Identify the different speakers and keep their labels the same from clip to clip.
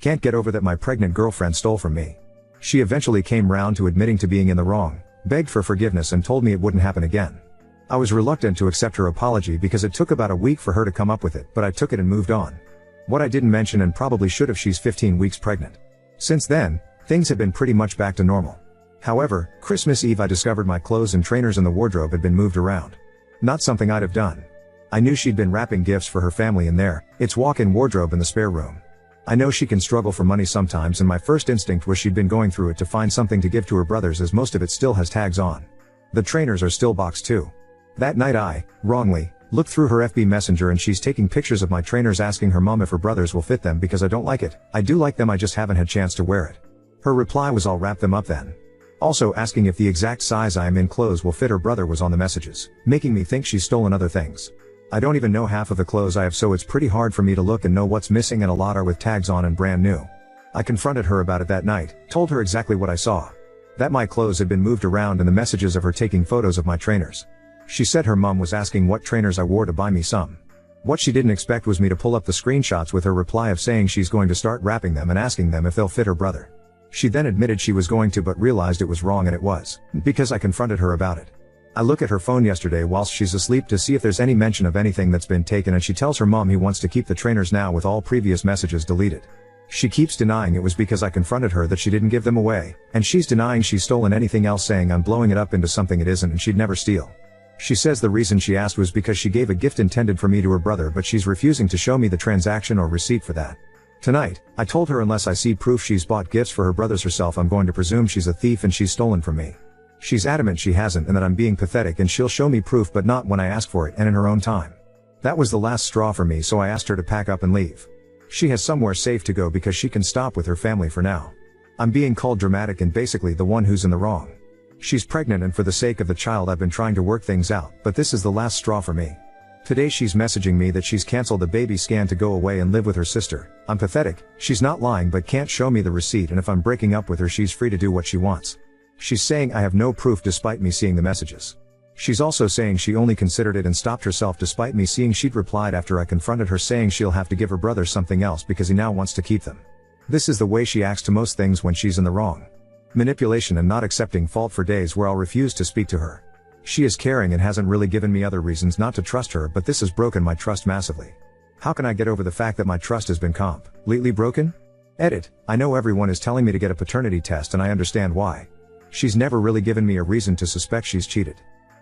Speaker 1: Can't get over that my pregnant girlfriend stole from me. She eventually came round to admitting to being in the wrong, begged for forgiveness and told me it wouldn't happen again. I was reluctant to accept her apology because it took about a week for her to come up with it, but I took it and moved on. What I didn't mention, and probably should have, she's 15 weeks pregnant. Since then, things have been pretty much back to normal. However, Christmas Eve I discovered my clothes and trainers in the wardrobe had been moved around. Not something I'd have done. I knew she'd been wrapping gifts for her family in there, its walk-in wardrobe in the spare room. I know she can struggle for money sometimes, and my first instinct was she'd been going through it to find something to give to her brothers, as most of it still has tags on. The trainers are still boxed too. That night I, wrongly, looked through her FB Messenger and she's taking pictures of my trainers asking her mom if her brothers will fit them because I don't like it. I do like them, I just haven't had chance to wear it. Her reply was, I'll wrap them up then. Also asking if the exact size I am in clothes will fit her brother was on the messages, making me think she's stolen other things. I don't even know half of the clothes I have, so it's pretty hard for me to look and know what's missing, and a lot are with tags on and brand new. I confronted her about it that night, told her exactly what I saw. That my clothes had been moved around and the messages of her taking photos of my trainers. She said her mom was asking what trainers I wore to buy me some. What she didn't expect was me to pull up the screenshots with her reply of saying she's going to start wrapping them and asking them if they'll fit her brother. She then admitted she was going to, but realized it was wrong, and it was, because I confronted her about it. I look at her phone yesterday whilst she's asleep to see if there's any mention of anything that's been taken, and she tells her mom he wants to keep the trainers now with all previous messages deleted. She keeps denying it was because I confronted her that she didn't give them away, and she's denying she's stolen anything else, saying I'm blowing it up into something it isn't and she'd never steal. She says the reason she asked was because she gave a gift intended for me to her brother, but she's refusing to show me the transaction or receipt for that. Tonight, I told her unless I see proof she's bought gifts for her brothers herself, I'm going to presume she's a thief and she's stolen from me. She's adamant she hasn't and that I'm being pathetic, and she'll show me proof, but not when I ask for it and in her own time. That was the last straw for me, so I asked her to pack up and leave. She has somewhere safe to go because she can stop with her family for now. I'm being called dramatic and basically the one who's in the wrong. She's pregnant, and for the sake of the child I've been trying to work things out, but this is the last straw for me. Today she's messaging me that she's cancelled the baby scan to go away and live with her sister. I'm pathetic. She's not lying but can't show me the receipt, and if I'm breaking up with her she's free to do what she wants. She's saying I have no proof despite me seeing the messages. She's also saying she only considered it and stopped herself despite me seeing she'd replied after I confronted her, saying she'll have to give her brother something else because he now wants to keep them. This is the way she acts to most things when she's in the wrong. Manipulation and not accepting fault for days where I'll refuse to speak to her. She is caring and hasn't really given me other reasons not to trust her, but this has broken my trust massively. How can I get over the fact that my trust has been completely broken? Edit. I know everyone is telling me to get a paternity test and I understand why. She's never really given me a reason to suspect she's cheated.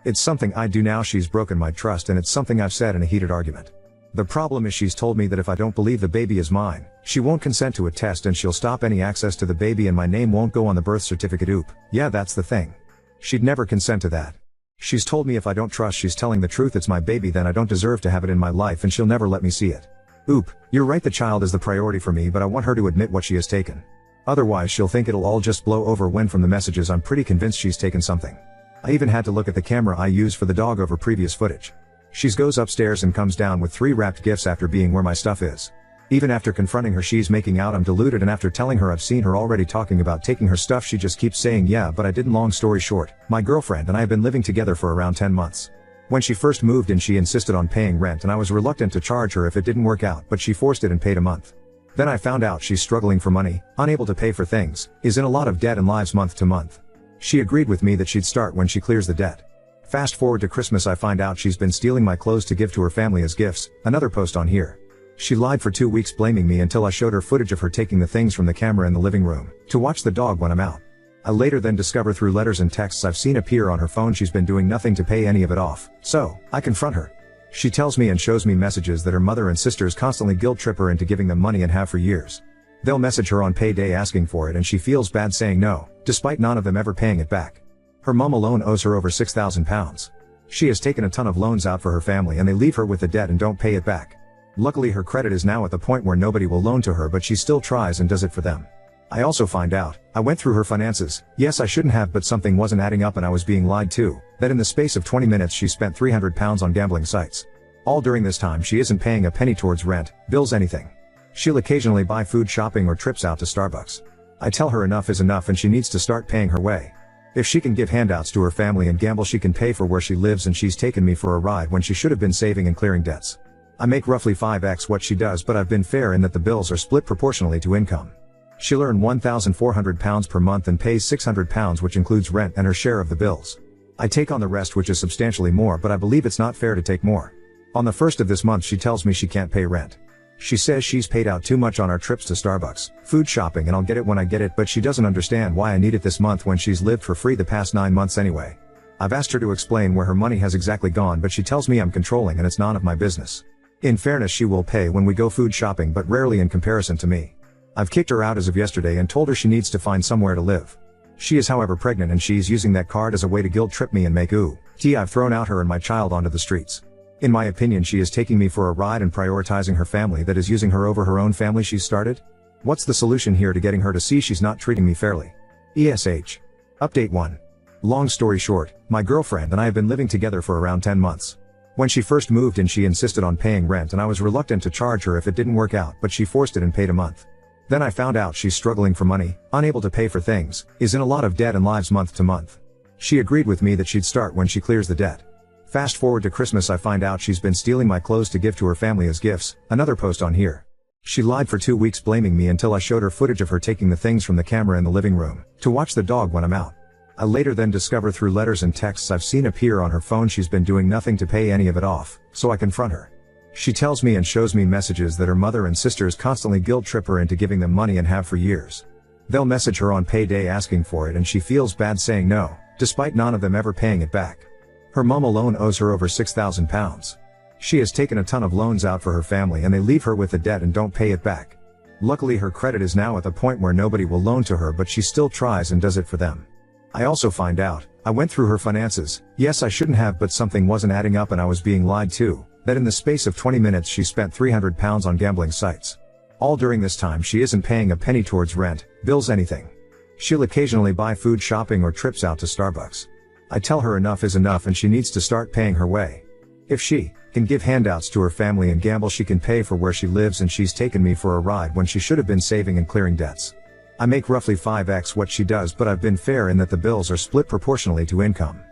Speaker 1: It's something I do now. She's broken my trust, and it's something I've said in a heated argument. The problem is she's told me that if I don't believe the baby is mine, she won't consent to a test and she'll stop any access to the baby and my name won't go on the birth certificate. Oop. Yeah, that's the thing. She'd never consent to that. She's told me if I don't trust she's telling the truth it's my baby, then I don't deserve to have it in my life and she'll never let me see it. Oop. You're right, the child is the priority for me, but I want her to admit what she has taken. Otherwise she'll think it'll all just blow over when from the messages I'm pretty convinced she's taken something. I even had to look at the camera I used for the dog over previous footage. She goes upstairs and comes down with 3 wrapped gifts after being where my stuff is. Even after confronting her she's making out I'm deluded, and after telling her I've seen her already talking about taking her stuff she just keeps saying yeah but I didn't. Long story short, my girlfriend and I have been living together for around 10 months. When she first moved in she insisted on paying rent and I was reluctant to charge her if it didn't work out, but she forced it and paid a month. Then I found out she's struggling for money, unable to pay for things, is in a lot of debt and lives month to month. She agreed with me that she'd start when she clears the debt. Fast forward to Christmas, I find out she's been stealing my clothes to give to her family as gifts. Another post on here. She lied for 2 weeks blaming me until I showed her footage of her taking the things from the camera in the living room to watch the dog when I'm out. I later then discover through letters and texts I've seen appear on her phone she's been doing nothing to pay any of it off. So, I confront her. She tells me and shows me messages that her mother and sisters constantly guilt trip her into giving them money and have for years. They'll message her on payday asking for it and she feels bad saying no, despite none of them ever paying it back. Her mom alone owes her over £6,000. She has taken a ton of loans out for her family and they leave her with the debt and don't pay it back. Luckily her credit is now at the point where nobody will loan to her, but she still tries and does it for them. I also find out, I went through her finances, yes I shouldn't have, but something wasn't adding up and I was being lied to, that in the space of 20 minutes she spent £300 on gambling sites. All during this time she isn't paying a penny towards rent, bills, anything. She'll occasionally buy food, shopping or trips out to Starbucks. I tell her enough is enough and she needs to start paying her way. If she can give handouts to her family and gamble she can pay for where she lives, and she's taken me for a ride when she should have been saving and clearing debts. I make roughly 5x what she does, but I've been fair in that the bills are split proportionally to income. She'll earn £1,400 per month and pays £600, which includes rent and her share of the bills. I take on the rest, which is substantially more, but I believe it's not fair to take more. On the 1st of this month she tells me she can't pay rent. She says she's paid out too much on our trips to Starbucks, food shopping, and I'll get it when I get it, but she doesn't understand why I need it this month when she's lived for free the past 9 months anyway. I've asked her to explain where her money has exactly gone, but she tells me I'm controlling and it's none of my business. In fairness, she will pay when we go food shopping, but rarely in comparison to me. I've kicked her out as of yesterday and told her she needs to find somewhere to live. She is however pregnant and she's using that card as a way to guilt trip me and make I've thrown out her and my child onto the streets. In my opinion, she is taking me for a ride and prioritizing her family that is using her over her own family she's started. What's the solution here to getting her to see she's not treating me fairly? ESH. Update 1. Long story short, my girlfriend and I have been living together for around 10 months. When she first moved in, she insisted on paying rent and I was reluctant to charge her if it didn't work out, but she forced it and paid a month. Then I found out she's struggling for money, unable to pay for things, is in a lot of debt and lives month to month. She agreed with me that she'd start when she clears the debt. Fast forward to Christmas, I find out she's been stealing my clothes to give to her family as gifts, another post on here. She lied for 2 weeks blaming me until I showed her footage of her taking the things from the camera in the living room, to watch the dog when I'm out. I later then discover through letters and texts I've seen appear on her phone she's been doing nothing to pay any of it off, so I confront her. She tells me and shows me messages that her mother and sisters constantly guilt trip her into giving them money and have for years. They'll message her on payday asking for it and she feels bad saying no, despite none of them ever paying it back. Her mom alone owes her over £6,000. She has taken a ton of loans out for her family and they leave her with the debt and don't pay it back. Luckily her credit is now at the point where nobody will loan to her, but she still tries and does it for them. I also find out, I went through her finances, yes I shouldn't have, but something wasn't adding up and I was being lied to, that in the space of 20 minutes she spent £300 on gambling sites. All during this time she isn't paying a penny towards rent, bills, anything. She'll occasionally buy food shopping or trips out to Starbucks. I tell her enough is enough and she needs to start paying her way. If she can give handouts to her family and gamble, she can pay for where she lives, and she's taken me for a ride when she should have been saving and clearing debts. I make roughly 5x what she does, but I've been fair in that the bills are split proportionally to income.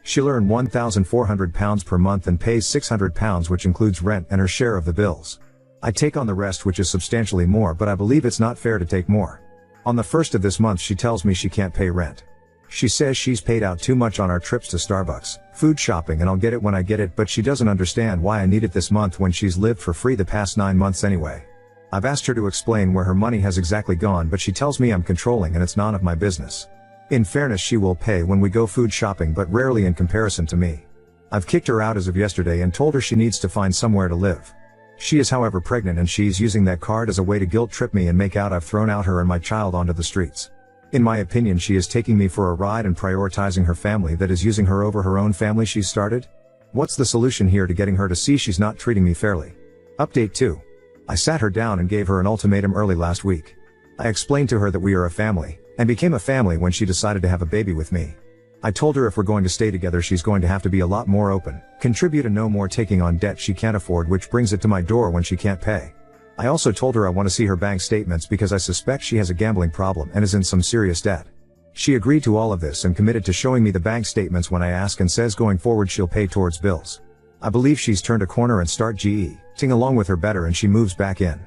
Speaker 1: She'll earn £1,400 per month and pays £600, which includes rent and her share of the bills. I take on the rest, which is substantially more, but I believe it's not fair to take more. On the 1st of this month she tells me she can't pay rent. She says she's paid out too much on our trips to Starbucks, food shopping, and I'll get it when I get it, but she doesn't understand why I need it this month when she's lived for free the past 9 months anyway. I've asked her to explain where her money has exactly gone, but she tells me I'm controlling and it's none of my business. In fairness, she will pay when we go food shopping, but rarely in comparison to me. I've kicked her out as of yesterday and told her she needs to find somewhere to live. She is however pregnant and she's using that card as a way to guilt trip me and make out I've thrown out her and my child onto the streets. In my opinion, she is taking me for a ride and prioritizing her family that is using her over her own family she's started. What's the solution here to getting her to see she's not treating me fairly? Update 2. I sat her down and gave her an ultimatum early last week. I explained to her that we are a family, and became a family when she decided to have a baby with me. I told her if we're going to stay together she's going to have to be a lot more open, contribute, and no more taking on debt she can't afford, which brings it to my door when she can't pay. I also told her I want to see her bank statements because I suspect she has a gambling problem and is in some serious debt. She agreed to all of this and committed to showing me the bank statements when I ask, and says going forward she'll pay towards bills. I believe she's turned a corner and start getting along with her better, and she moves back in.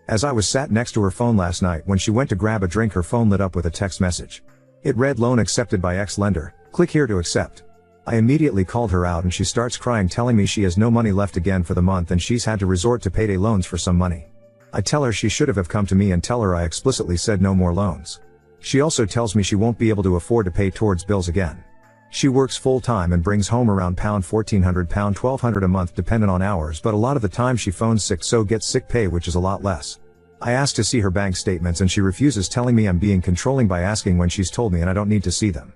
Speaker 1: As I was sat next to her phone last night when she went to grab a drink, her phone lit up with a text message. It read, "Loan accepted by ex-lender, click here to accept." I immediately called her out and she starts crying, telling me she has no money left again for the month and she's had to resort to payday loans for some money. I tell her she should have come to me and tell her I explicitly said no more loans. She also tells me she won't be able to afford to pay towards bills again. She works full time and brings home around £1,400, £1,200 a month dependent on hours, but a lot of the time she phones sick, so gets sick pay, which is a lot less. I asked to see her bank statements and she refuses, telling me I'm being controlling by asking when she's told me and I don't need to see them.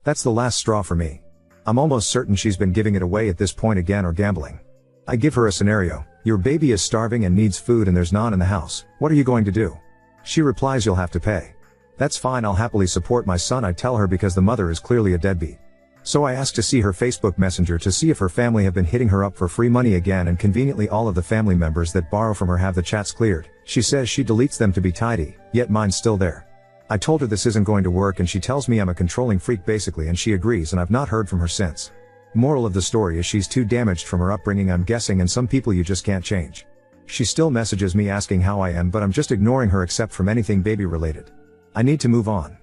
Speaker 1: That's the last straw for me. I'm almost certain she's been giving it away at this point again or gambling. I give her a scenario: your baby is starving and needs food and there's none in the house. What are you going to do? She replies, "You'll have to pay." That's fine, I'll happily support my son, I tell her, because the mother is clearly a deadbeat. So I ask to see her Facebook Messenger to see if her family have been hitting her up for free money again, and conveniently all of the family members that borrow from her have the chats cleared. She says she deletes them to be tidy, yet mine's still there. I told her this isn't going to work and she tells me I'm a controlling freak basically, and she agrees, and I've not heard from her since. Moral of the story is she's too damaged from her upbringing, I'm guessing, and some people you just can't change. She still messages me asking how I am, but I'm just ignoring her except from anything baby related. I need to move on.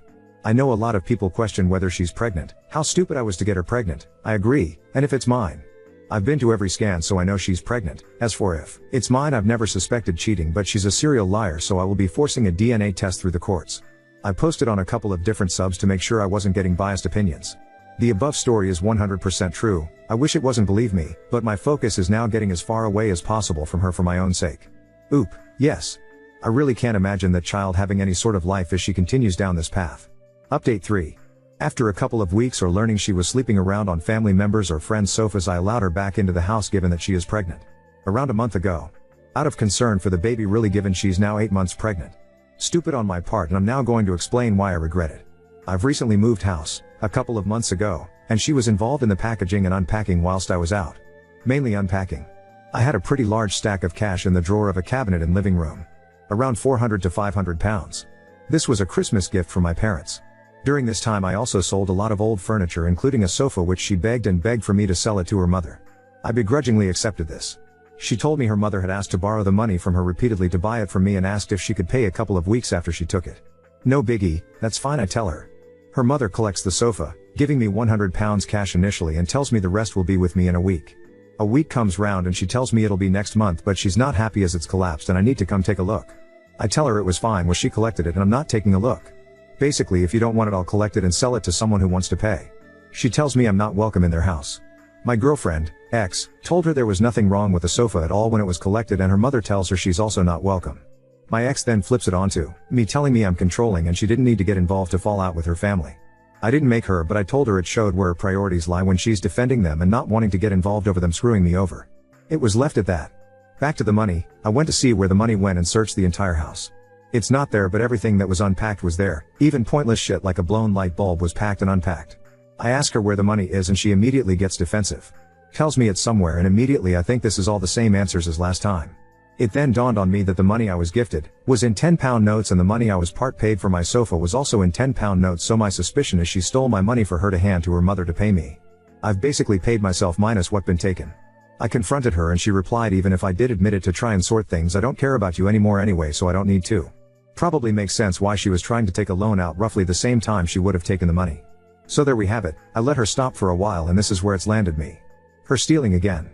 Speaker 1: I know a lot of people question whether she's pregnant, how stupid I was to get her pregnant. I agree, and if it's mine. I've been to every scan, so I know she's pregnant. As for if it's mine, I've never suspected cheating, but she's a serial liar, so I will be forcing a DNA test through the courts. I posted on a couple of different subs to make sure I wasn't getting biased opinions. The above story is 100% true. I wish it wasn't, believe me, but my focus is now getting as far away as possible from her for my own sake. Oop, yes. I really can't imagine that child having any sort of life as she continues down this path. Update 3. After a couple of weeks or learning she was sleeping around on family members' or friends' sofas, I allowed her back into the house given that she is pregnant. Around a month ago. Out of concern for the baby, really, given she's now 8 months pregnant. Stupid on my part, and I'm now going to explain why I regret it. I've recently moved house, a couple of months ago, and she was involved in the packaging and unpacking whilst I was out. Mainly unpacking. I had a pretty large stack of cash in the drawer of a cabinet in living room. Around 400 to 500 pounds. This was a Christmas gift from my parents. During this time I also sold a lot of old furniture, including a sofa, which she begged and begged for me to sell it to her mother. I begrudgingly accepted this. She told me her mother had asked to borrow the money from her repeatedly to buy it from me and asked if she could pay a couple of weeks after she took it. No biggie, that's fine, I tell her. Her mother collects the sofa, giving me 100 pounds cash initially and tells me the rest will be with me in a week. A week comes round and she tells me it'll be next month, but she's not happy as it's collapsed and I need to come take a look. I tell her it was fine, well, she collected it and I'm not taking a look. Basically, if you don't want it, I'll collect it and sell it to someone who wants to pay. She tells me I'm not welcome in their house. My girlfriend, ex, told her there was nothing wrong with the sofa at all when it was collected, and her mother tells her she's also not welcome. My ex then flips it onto me, telling me I'm controlling and she didn't need to get involved to fall out with her family. I didn't make her, but I told her it showed where her priorities lie when she's defending them and not wanting to get involved over them screwing me over. It was left at that. Back to the money. I went to see where the money went and searched the entire house. It's not there, but everything that was unpacked was there. Even pointless shit like a blown light bulb was packed and unpacked. I ask her where the money is and she immediately gets defensive. Tells me it's somewhere, and immediately I think this is all the same answers as last time. It then dawned on me that the money I was gifted was in £10 notes and the money I was part paid for my sofa was also in £10 notes, so my suspicion is she stole my money for her to hand to her mother to pay me. I've basically paid myself minus what been taken. I confronted her and she replied, even if I did admit it to try and sort things, I don't care about you anymore anyway, so I don't need to. Probably makes sense why she was trying to take a loan out roughly the same time she would have taken the money. So there we have it. I let her stop for a while and this is where it's landed me. Her stealing again.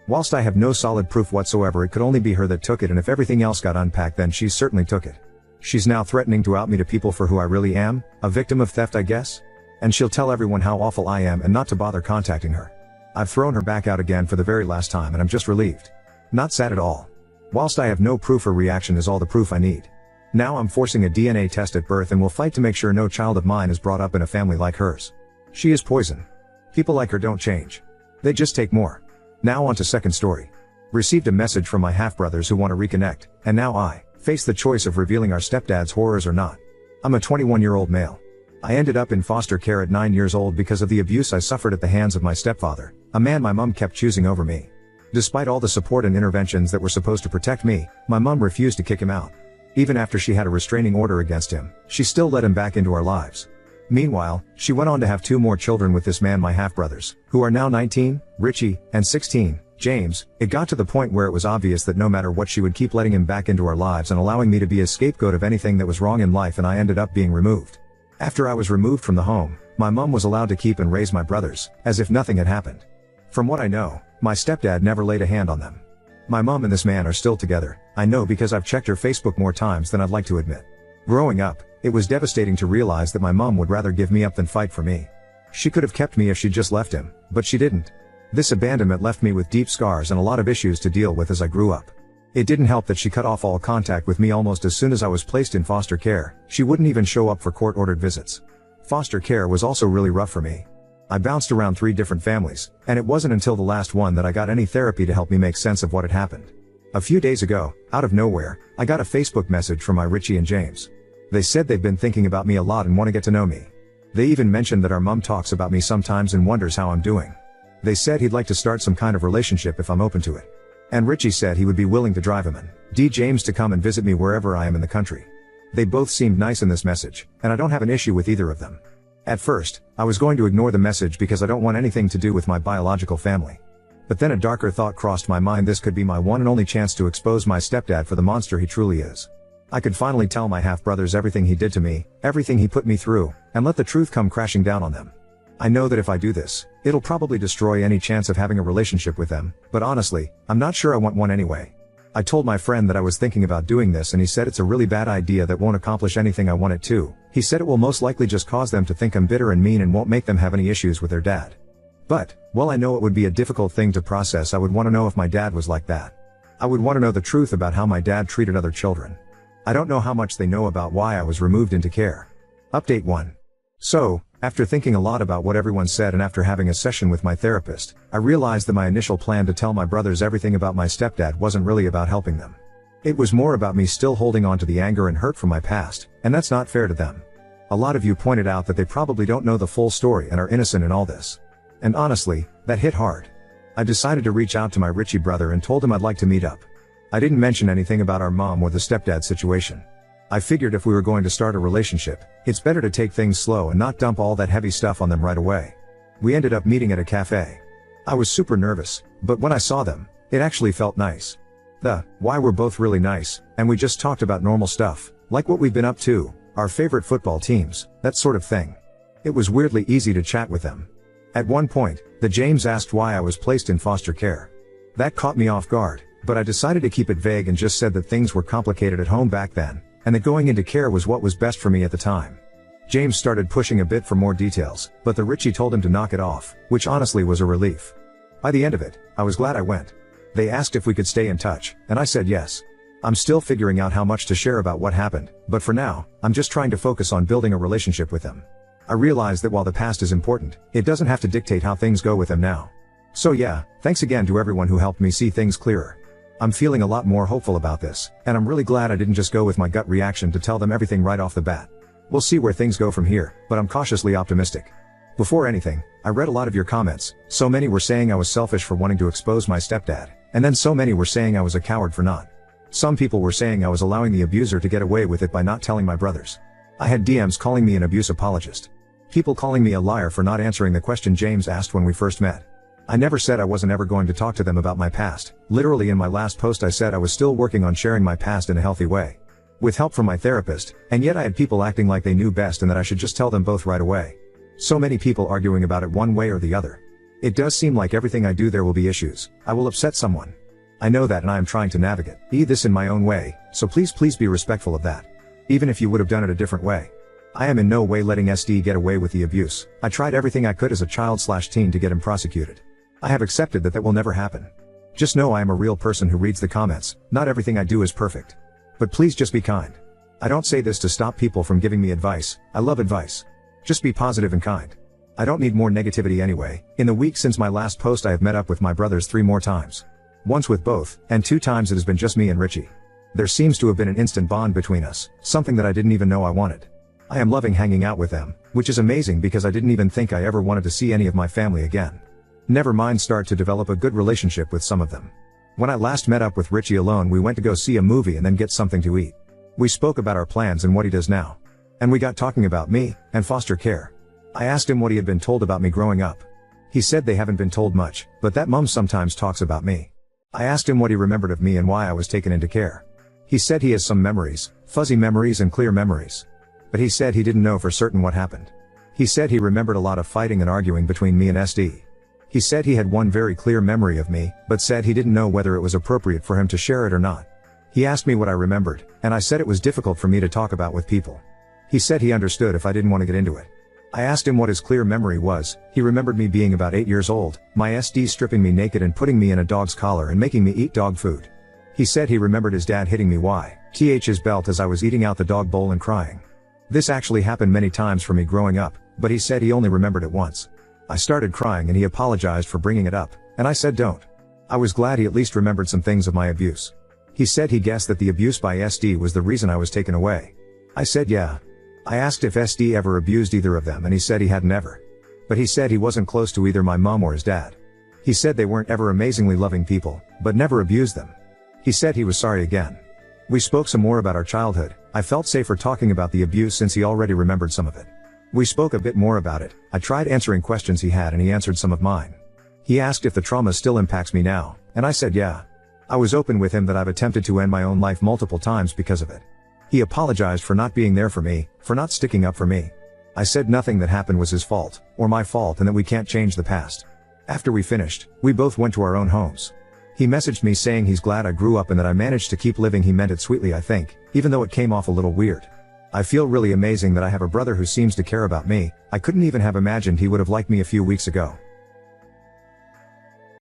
Speaker 1: Whilst I have no solid proof whatsoever, it could only be her that took it, and if everything else got unpacked then she certainly took it. She's now threatening to out me to people for who I really am, a victim of theft, I guess? And she'll tell everyone how awful I am and not to bother contacting her. I've thrown her back out again for the very last time and I'm just relieved. Not sad at all. Whilst I have no proof, her reaction is all the proof I need. Now I'm forcing a DNA test at birth and will fight to make sure no child of mine is brought up in a family like hers. She is poison. People like her don't change. They just take more. Now on to second story. Received a message from my half-brothers who want to reconnect, and now I face the choice of revealing our stepdad's horrors or not. I'm a 21-year-old male. I ended up in foster care at 9 years old because of the abuse I suffered at the hands of my stepfather, a man my mom kept choosing over me. Despite all the support and interventions that were supposed to protect me, my mom refused to kick him out. Even after she had a restraining order against him, she still let him back into our lives. Meanwhile, she went on to have 2 more children with this man, my half-brothers, who are now 19, Richie, and 16, James. It got to the point where it was obvious that no matter what, she would keep letting him back into our lives and allowing me to be a scapegoat of anything that was wrong in life, and I ended up being removed. After I was removed from the home, my mom was allowed to keep and raise my brothers, as if nothing had happened. From what I know, my stepdad never laid a hand on them. My mom and this man are still together. I know because I've checked her Facebook more times than I'd like to admit. Growing up, it was devastating to realize that my mom would rather give me up than fight for me. She could have kept me if she'd just left him, but she didn't. This abandonment left me with deep scars and a lot of issues to deal with as I grew up. It didn't help that she cut off all contact with me almost as soon as I was placed in foster care. She wouldn't even show up for court-ordered visits. Foster care was also really rough for me. I bounced around 3 different families, and it wasn't until the last one that I got any therapy to help me make sense of what had happened. A few days ago, out of nowhere, I got a Facebook message from my Richie and James. They said they've been thinking about me a lot and want to get to know me. They even mentioned that our mom talks about me sometimes and wonders how I'm doing. They said he'd like to start some kind of relationship if I'm open to it. And Richie said he would be willing to drive him and James to come and visit me wherever I am in the country. They both seemed nice in this message, and I don't have an issue with either of them. At first, I was going to ignore the message because I don't want anything to do with my biological family. But then a darker thought crossed my mind: this could be my one and only chance to expose my stepdad for the monster he truly is. I could finally tell my half-brothers everything he did to me, everything he put me through, and let the truth come crashing down on them. I know that if I do this, it'll probably destroy any chance of having a relationship with them, but honestly, I'm not sure I want one anyway. I told my friend that I was thinking about doing this, and he said it's a really bad idea that won't accomplish anything I want it to. He said it will most likely just cause them to think I'm bitter and mean and won't make them have any issues with their dad. But, while I know it would be a difficult thing to process, I would want to know if my dad was like that. I would want to know the truth about how my dad treated other children. I don't know how much they know about why I was removed into care. Update 1. So, after thinking a lot about what everyone said and after having a session with my therapist, I realized that my initial plan to tell my brothers everything about my stepdad wasn't really about helping them. It was more about me still holding on to the anger and hurt from my past, and that's not fair to them. A lot of you pointed out that they probably don't know the full story and are innocent in all this. And honestly, that hit hard. I decided to reach out to my Richie brother and told him I'd like to meet up. I didn't mention anything about our mom or the stepdad situation. I figured if we were going to start a relationship, it's better to take things slow and not dump all that heavy stuff on them right away. We ended up meeting at a cafe. I was super nervous, but when I saw them, it actually felt nice. Why we're both really nice, and we just talked about normal stuff, like what we've been up to, our favorite football teams, that sort of thing. It was weirdly easy to chat with them. At one point, the James asked why I was placed in foster care. That caught me off guard, but I decided to keep it vague and just said that things were complicated at home back then, and that going into care was what was best for me at the time. James started pushing a bit for more details, but the Richie told him to knock it off, which honestly was a relief. By the end of it, I was glad I went. They asked if we could stay in touch, and I said yes. I'm still figuring out how much to share about what happened, but for now, I'm just trying to focus on building a relationship with them. I realize that while the past is important, it doesn't have to dictate how things go with them now. So yeah, thanks again to everyone who helped me see things clearer. I'm feeling a lot more hopeful about this, and I'm really glad I didn't just go with my gut reaction to tell them everything right off the bat. We'll see where things go from here, but I'm cautiously optimistic. Before anything, I read a lot of your comments. So many were saying I was selfish for wanting to expose my stepdad, and then so many were saying I was a coward for not. Some people were saying I was allowing the abuser to get away with it by not telling my brothers. I had DMs calling me an abuse apologist. People calling me a liar for not answering the question James asked when we first met. I never said I wasn't ever going to talk to them about my past. Literally in my last post I said I was still working on sharing my past in a healthy way. With help from my therapist, and yet I had people acting like they knew best and that I should just tell them both right away. So many people arguing about it one way or the other. It does seem like everything I do there will be issues. I will upset someone. I know that, and I am trying to navigate this in my own way, so please be respectful of that. Even if you would have done it a different way. I am in no way letting SD get away with the abuse. I tried everything I could as a child/teen to get him prosecuted. I have accepted that will never happen. Just know I am a real person who reads the comments. Not everything I do is perfect. But please just be kind. I don't say this to stop people from giving me advice. I love advice. Just be positive and kind. I don't need more negativity anyway. In the week since my last post I have met up with my brothers 3 more times. Once with both, and 2 times it has been just me and Richie. There seems to have been an instant bond between us, something that I didn't even know I wanted. I am loving hanging out with them, which is amazing because I didn't even think I ever wanted to see any of my family again. Never mind start to develop a good relationship with some of them. When I last met up with Richie alone, we went to go see a movie and then get something to eat. We spoke about our plans and what he does now. And we got talking about me, and foster care. I asked him what he had been told about me growing up. He said they haven't been told much, but that mom sometimes talks about me. I asked him what he remembered of me and why I was taken into care. He said he has some memories, fuzzy memories and clear memories. But he said he didn't know for certain what happened. He said he remembered a lot of fighting and arguing between me and SD. He said he had one very clear memory of me, but said he didn't know whether it was appropriate for him to share it or not. He asked me what I remembered, and I said it was difficult for me to talk about with people. He said he understood if I didn't want to get into it. I asked him what his clear memory was. He remembered me being about 8 years old, my SD stripping me naked and putting me in a dog's collar and making me eat dog food. He said he remembered his dad hitting me with his belt as I was eating out the dog bowl and crying. This actually happened many times for me growing up, but he said he only remembered it once. I started crying and he apologized for bringing it up, and I said don't. I was glad he at least remembered some things of my abuse. He said he guessed that the abuse by SD was the reason I was taken away. I said yeah. I asked if SD ever abused either of them and he said he hadn't ever. But he said he wasn't close to either my mom or his dad. He said they weren't ever amazingly loving people, but never abused them. He said he was sorry again. We spoke some more about our childhood. I felt safer talking about the abuse since he already remembered some of it. We spoke a bit more about it. I tried answering questions he had and he answered some of mine. He asked if the trauma still impacts me now, and I said yeah. I was open with him that I've attempted to end my own life multiple times because of it. He apologized for not being there for me, for not sticking up for me. I said nothing that happened was his fault, or my fault, and that we can't change the past. After we finished, we both went to our own homes. He messaged me saying he's glad I grew up and that I managed to keep living. He meant it sweetly, I think, even though it came off a little weird. I feel really amazing that I have a brother who seems to care about me. I couldn't even have imagined he would have liked me a few weeks ago.